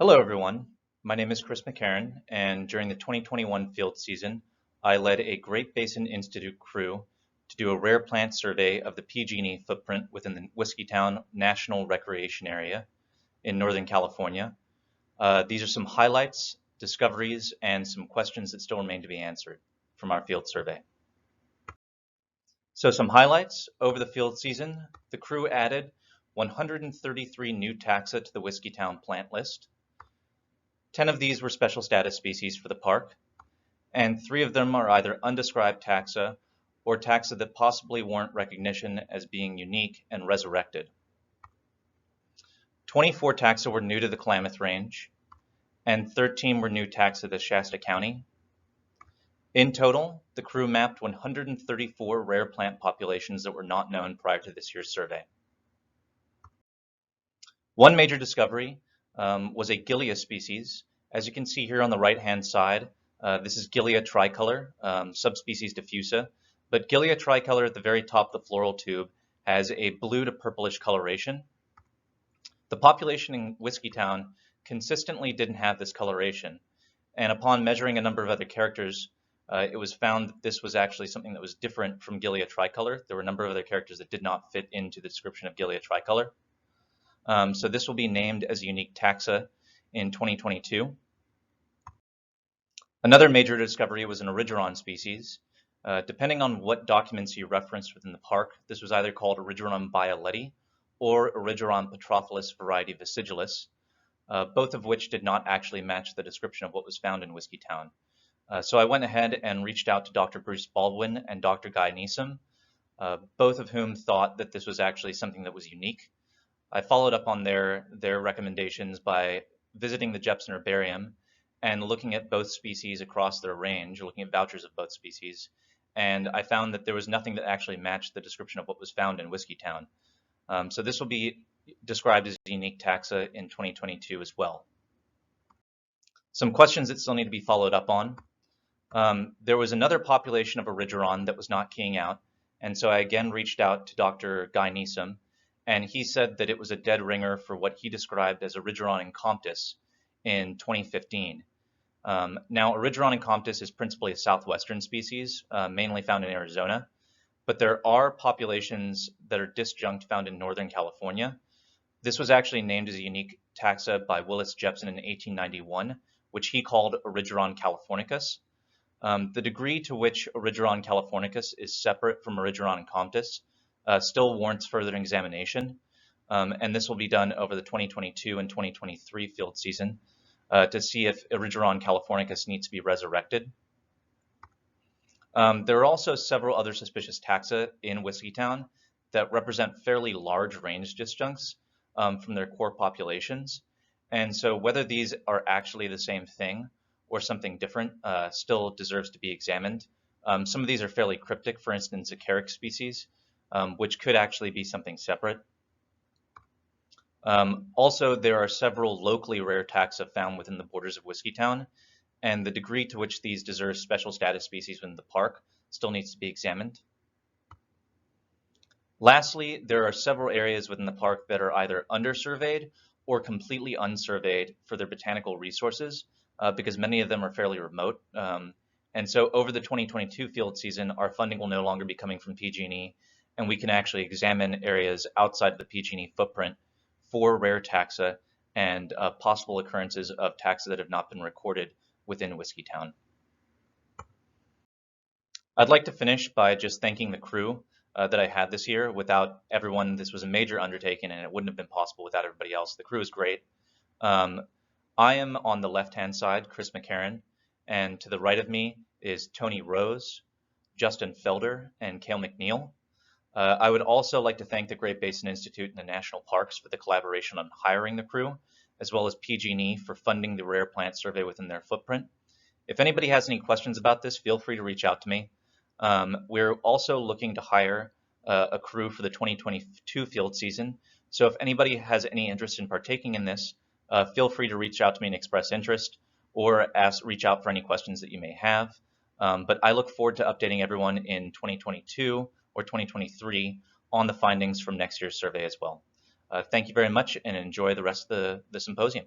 Hello, everyone. My name is Chris McCarron, and during the 2021 field season, I led a Great Basin Institute crew to do a rare plant survey of the PG&E footprint within the Whiskeytown National Recreation Area in Northern California. These are some highlights, discoveries, and some questions that still remain to be answered from our field survey. So some highlights over the field season: the crew added 133 new taxa to the Whiskeytown plant list. 10 of these were special status species for the park, and 3 of them are either undescribed taxa or taxa that possibly warrant recognition as being unique and resurrected. 24 taxa were new to the Klamath Range, and 13 were new taxa to Shasta County. In total, the crew mapped 134 rare plant populations that were not known prior to this year's survey. One major discovery was a Gilia species. As you can see here on the right-hand side, this is Gilia tricolor, subspecies diffusa. But Gilia tricolor at the very top of the floral tube has a blue to purplish coloration. The population in Whiskeytown consistently didn't have this coloration. And upon measuring a number of other characters, it was found that this was actually something that was different from Gilia tricolor. There were a number of other characters that did not fit into the description of Gilia tricolor. So this will be named as a unique taxa in 2022. Another major discovery was an Erigeron species. Depending on what documents you referenced within the park, this was either called Erigeron bioleti or Erigeron petrophilus variety vesigilis, both of which did not actually match the description of what was found in Whiskeytown. So I went ahead and reached out to Dr. Bruce Baldwin and Dr. Guy Neeson, both of whom thought that this was actually something that was unique. I followed up on their recommendations by visiting the Jepson Herbarium and looking at both species across their range, looking at vouchers of both species, and I found that there was nothing that actually matched the description of what was found in Whiskeytown. So this will be described as a unique taxa in 2022 as well. Some questions that still need to be followed up on. There was another population of Erigeron that was not keying out, and so I again reached out to Dr. Guy Neeson, and he said that it was a dead ringer for what he described as Erigeron incomptus in 2015. Now, Erigeron incomptus is principally a southwestern species, mainly found in Arizona, but there are populations that are disjunct found in Northern California. This was actually named as a unique taxa by Willis Jepson in 1891, which he called Erigeron californicus. The degree to which Erigeron californicus is separate from Erigeron incomptus still warrants further examination, and this will be done over the 2022 and 2023 field season to see if Erigeron californicus needs to be resurrected. There are also several other suspicious taxa in Whiskeytown that represent fairly large range disjuncts from their core populations, and so whether these are actually the same thing or something different still deserves to be examined. Some of these are fairly cryptic, for instance, a Carrick species, which could actually be something separate. Also, there are several locally rare taxa found within the borders of Whiskeytown, and the degree to which these deserve special status species within the park still needs to be examined. Lastly, there are several areas within the park that are either undersurveyed or completely unsurveyed for their botanical resources, because many of them are fairly remote. And so over the 2022 field season, our funding will no longer be coming from PG&E, and we can actually examine areas outside of the PG&E footprint for rare taxa and possible occurrences of taxa that have not been recorded within Whiskeytown. I'd like to finish by just thanking the crew that I had this year. Without everyone, this was a major undertaking, and it wouldn't have been possible without everybody else. The crew is great. I am on the left-hand side, Chris McCarron, and to the right of me is Tony Rose, Justin Felder, and Cale McNeil. I would also like to thank the Great Basin Institute and the National Parks for the collaboration on hiring the crew, as well as PG&E for funding the rare plant survey within their footprint. If anybody has any questions about this, feel free to reach out to me. We're also looking to hire a crew for the 2022 field season. So if anybody has any interest in partaking in this, feel free to reach out to me and express interest, or reach out for any questions that you may have. But I look forward to updating everyone in 2022 or 2023 on the findings from next year's survey as well. Thank you very much, and enjoy the rest of the symposium.